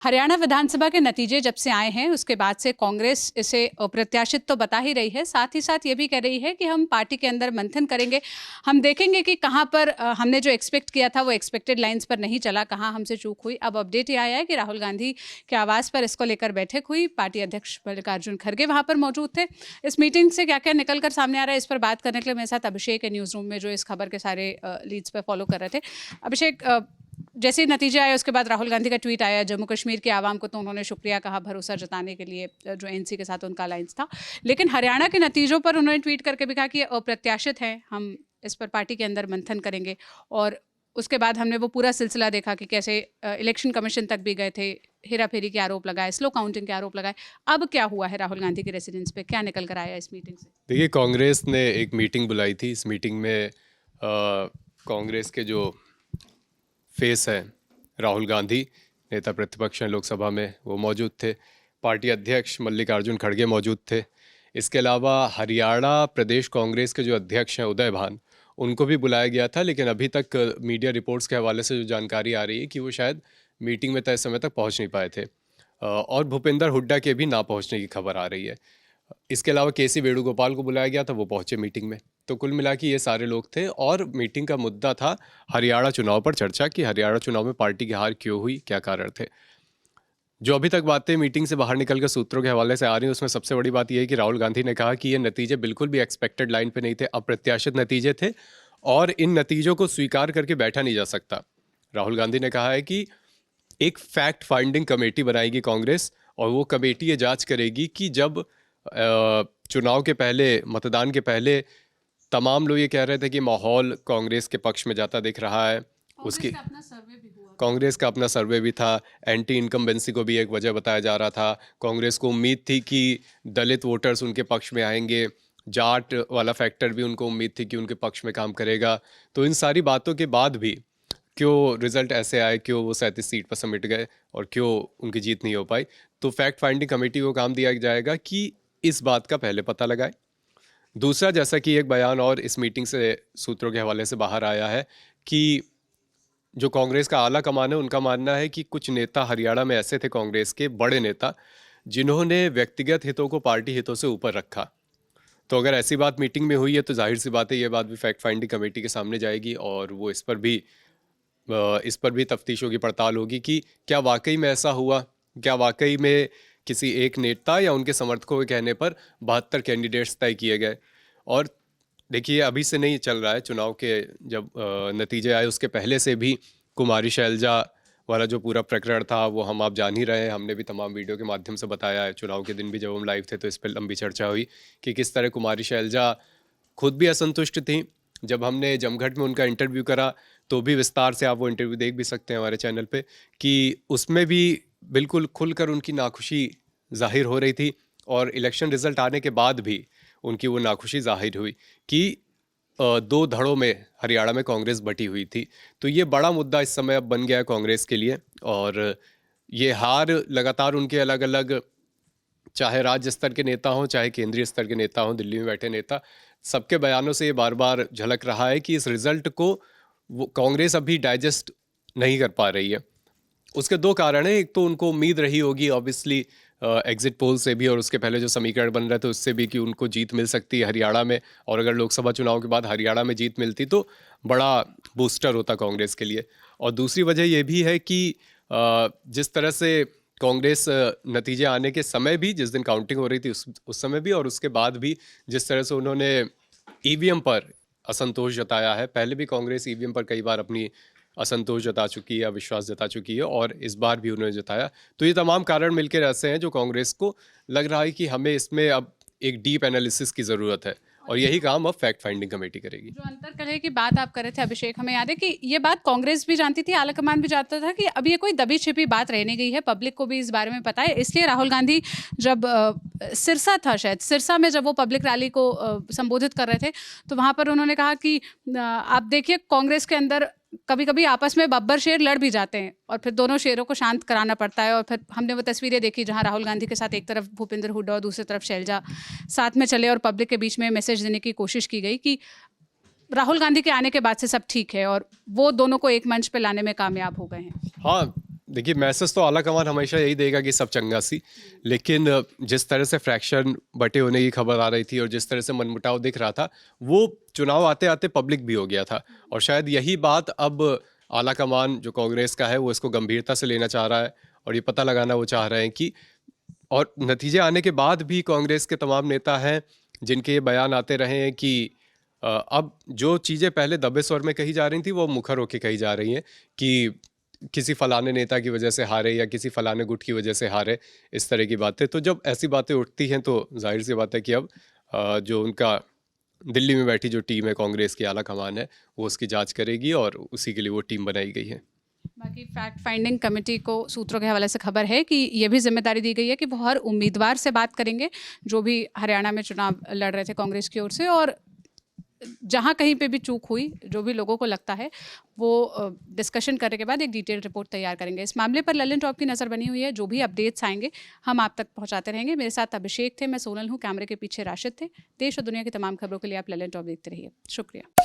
हरियाणा विधानसभा के नतीजे जब से आए हैं उसके बाद से कांग्रेस इसे अप्रत्याशित तो बता ही रही है, साथ ही साथ ये भी कह रही है कि हम पार्टी के अंदर मंथन करेंगे। हम देखेंगे कि कहाँ पर हमने जो एक्सपेक्ट किया था वो एक्सपेक्टेड लाइंस पर नहीं चला, कहाँ हमसे चूक हुई। अब अपडेट ये आया है कि राहुल गांधी के आवास पर इसको लेकर बैठक हुई। पार्टी अध्यक्ष मल्लिकार्जुन खड़गे वहाँ पर मौजूद थे। इस मीटिंग से क्या क्या निकल कर सामने आ रहा है, इस पर बात करने के लिए मेरे साथ अभिषेक है न्यूज़ रूम में, जो इस खबर के सारे लीड्स पर फॉलो कर रहे थे। अभिषेक, जैसे नतीजे आए उसके बाद राहुल गांधी का ट्वीट आया जम्मू कश्मीर के आवाम को, तो उन्होंने शुक्रिया कहा भरोसा जताने के लिए जो एनसी के साथ उनका अलायंस था। लेकिन हरियाणा के नतीजों पर उन्होंने ट्वीट करके भी कहा कि अप्रत्याशित है, हम इस पर पार्टी के अंदर मंथन करेंगे। और उसके बाद हमने वो पूरा सिलसिला देखा कि कैसे इलेक्शन कमीशन तक भी गए थे, हेरा फेरी के आरोप लगाए, स्लो काउंटिंग के आरोप लगाए। अब क्या हुआ है राहुल गांधी के रेसिडेंस पे, क्या निकल कर आया इस मीटिंग से? देखिए, कांग्रेस ने एक मीटिंग बुलाई थी। इस मीटिंग में कांग्रेस के जो फेस हैं राहुल गांधी, नेता प्रतिपक्ष हैं लोकसभा में, वो मौजूद थे। पार्टी अध्यक्ष मल्लिकार्जुन खड़गे मौजूद थे। इसके अलावा हरियाणा प्रदेश कांग्रेस के जो अध्यक्ष हैं उदय भान, उनको भी बुलाया गया था। लेकिन अभी तक मीडिया रिपोर्ट्स के हवाले से जो जानकारी आ रही है कि वो शायद मीटिंग में तय समय तक पहुंच नहीं पाए थे, और भूपेंद्र हुड्डा के भी ना पहुंचने की खबर आ रही है। इसके अलावा केसी वेणुगोपाल को बुलाया गया था, वो पहुंचे मीटिंग में। तो कुल मिला के ये सारे लोग थे, और मीटिंग का मुद्दा था हरियाणा चुनाव पर चर्चा कि हरियाणा चुनाव में पार्टी की हार क्यों हुई, क्या कारण थे। जो अभी तक बातें मीटिंग से बाहर निकलकर सूत्रों के हवाले से आ रही हैं, उसमें सबसे बड़ी बात यह है कि राहुल गांधी ने कहा कि ये नतीजे बिल्कुल भी एक्सपेक्टेड लाइन पे नहीं थे, अप्रत्याशित नतीजे थे, और इन नतीजों को स्वीकार करके बैठा नहीं जा सकता। राहुल गांधी ने कहा है कि एक फैक्ट फाइंडिंग कमेटी बनाएगी कांग्रेस, और वो कमेटी ये जांच करेगी कि जब चुनाव के पहले, मतदान के पहले तमाम लोग ये कह रहे थे कि माहौल कांग्रेस के पक्ष में जाता दिख रहा है, उसकी कांग्रेस का अपना सर्वे भी था। एंटी इनकम्बेंसी को भी एक वजह बताया जा रहा था। कांग्रेस को उम्मीद थी कि दलित वोटर्स उनके पक्ष में आएंगे, जाट वाला फैक्टर भी उनको उम्मीद थी कि उनके पक्ष में काम करेगा। तो इन सारी बातों के बाद भी क्यों रिजल्ट ऐसे आए, क्यों वो 37 सीट पर समिट गए, और क्यों उनकी जीत नहीं हो पाई। तो फैक्ट फाइंडिंग कमेटी को काम दिया जाएगा कि इस बात का पहले पता लगाए। दूसरा, जैसा कि एक बयान और इस मीटिंग से सूत्रों के हवाले से बाहर आया है कि जो कांग्रेस का आला कमान है, उनका मानना है कि कुछ नेता हरियाणा में ऐसे थे, कांग्रेस के बड़े नेता, जिन्होंने व्यक्तिगत हितों को पार्टी हितों से ऊपर रखा। तो अगर ऐसी बात मीटिंग में हुई है तो जाहिर सी बात है ये बात भी फैक्ट फाइंडिंग कमेटी के सामने जाएगी, और वो इस पर भी तफ्तीश होगी, पड़ताल होगी कि क्या वाकई में ऐसा हुआ, क्या वाकई में किसी एक नेता या उनके समर्थकों के कहने पर 72 कैंडिडेट्स तय किए गए। और देखिए, अभी से नहीं चल रहा है, चुनाव के जब नतीजे आए उसके पहले से भी कुमारी शैलजा वाला जो पूरा प्रकरण था वो हम आप जान ही रहे हैं। हमने भी तमाम वीडियो के माध्यम से बताया है। चुनाव के दिन भी जब हम लाइव थे तो इस पर लंबी चर्चा हुई कि किस तरह कुमारी शैलजा खुद भी असंतुष्ट थी। जब हमने जमघट में उनका इंटरव्यू करा तो भी विस्तार से, आप वो इंटरव्यू देख भी सकते हैं हमारे चैनल पे, कि उसमें भी बिल्कुल खुलकर उनकी नाखुशी जाहिर हो रही थी। और इलेक्शन रिजल्ट आने के बाद भी उनकी वो नाखुशी जाहिर हुई कि 2 धड़ों में हरियाणा में कांग्रेस बटी हुई थी। तो ये बड़ा मुद्दा इस समय अब बन गया है कांग्रेस के लिए। और ये हार लगातार उनके अलग अलग, चाहे राज्य स्तर के नेता हों, चाहे केंद्रीय स्तर के नेता हों, दिल्ली में बैठे नेता, सबके बयानों से ये बार बार झलक रहा है कि इस रिजल्ट को वो कांग्रेस अभी डाइजेस्ट नहीं कर पा रही है। उसके 2 कारण हैं। एक तो उनको उम्मीद रही होगी ऑब्वियसली एग्जिट पोल से भी, और उसके पहले जो समीकरण बन रहे थे उससे भी, कि उनको जीत मिल सकती है हरियाणा में, और अगर लोकसभा चुनाव के बाद हरियाणा में जीत मिलती तो बड़ा बूस्टर होता कांग्रेस के लिए। और दूसरी वजह यह भी है कि जिस तरह से कांग्रेस नतीजे आने के समय भी, जिस दिन काउंटिंग हो रही थी उस समय भी, और उसके बाद भी जिस तरह से उन्होंने ईवीएम पर असंतोष जताया है। पहले भी कांग्रेस ईवीएम पर कई बार अपनी असंतोष जता चुकी है, अविश्वास जता चुकी है, और इस बार भी उन्होंने जताया। तो ये तमाम कारण मिलकर ऐसे हैं जो कांग्रेस को लग रहा है कि हमें इसमें अब एक डीप एनालिसिस की ज़रूरत है, और यही काम अब फैक्ट फाइंडिंग कमेटी करेगी। जो अंतर्कलह की बात आप कर रहे थे अभिषेक, हमें याद है कि ये बात कांग्रेस भी जानती थी, आलाकमान भी जानता था कि अब ये कोई दबी छिपी बात रहने गई है, पब्लिक को भी इस बारे में पता है। इसलिए राहुल गांधी जब सिरसा था, शायद सिरसा में जब वो पब्लिक रैली को संबोधित कर रहे थे, तो वहाँ पर उन्होंने कहा कि आप देखिए कांग्रेस के अंदर कभी कभी आपस में बब्बर शेर लड़ भी जाते हैं, और फिर दोनों शेरों को शांत कराना पड़ता है। और फिर हमने वो तस्वीरें देखी जहां राहुल गांधी के साथ एक तरफ भूपेंद्र हुड्डा और दूसरी तरफ शैलजा साथ में चले, और पब्लिक के बीच में मैसेज देने की कोशिश की गई कि राहुल गांधी के आने के बाद से सब ठीक है, और वो दोनों को एक मंच पे लाने में कामयाब हो गए हैं। हाँ, देखिए, मैसेज तो आला कमान हमेशा यही देगा कि सब चंगा सी, लेकिन जिस तरह से फ्रैक्शन बटे होने की खबर आ रही थी और जिस तरह से मनमुटाव दिख रहा था, वो चुनाव आते आते पब्लिक भी हो गया था। और शायद यही बात अब आला कमान जो कांग्रेस का है वो इसको गंभीरता से लेना चाह रहा है और ये पता लगाना वो चाह रहे हैं कि, और नतीजे आने के बाद भी कांग्रेस के तमाम नेता हैं जिनके ये बयान आते रहे हैं कि अब जो चीज़ें पहले दबे स्वर में कही जा रही थी वो मुखर होके कही जा रही हैं कि किसी फलाने नेता की वजह से हारे या किसी फलाने गुट की वजह से हारे, इस तरह की बातें। तो जब ऐसी बातें उठती हैं तो जाहिर सी बात है कि अब जो उनका दिल्ली में बैठी जो टीम है कांग्रेस की आला कमान है वो उसकी जांच करेगी और उसी के लिए वो टीम बनाई गई है। बाकी फैक्ट फाइंडिंग कमेटी को सूत्रों के हवाले से खबर है कि ये भी जिम्मेदारी दी गई है कि वो हर उम्मीदवार से बात करेंगे जो भी हरियाणा में चुनाव लड़ रहे थे कांग्रेस की ओर से, और जहाँ कहीं पे भी चूक हुई, जो भी लोगों को लगता है, वो डिस्कशन करने के बाद एक डिटेल रिपोर्ट तैयार करेंगे। इस मामले पर ललन टॉप की नज़र बनी हुई है, जो भी अपडेट्स आएंगे हम आप तक पहुँचाते रहेंगे। मेरे साथ अभिषेक थे, मैं सोनल हूँ, कैमरे के पीछे राशिद थे। देश और दुनिया की तमाम खबरों के लिए आप ललन टॉप देखते रहिए। शुक्रिया।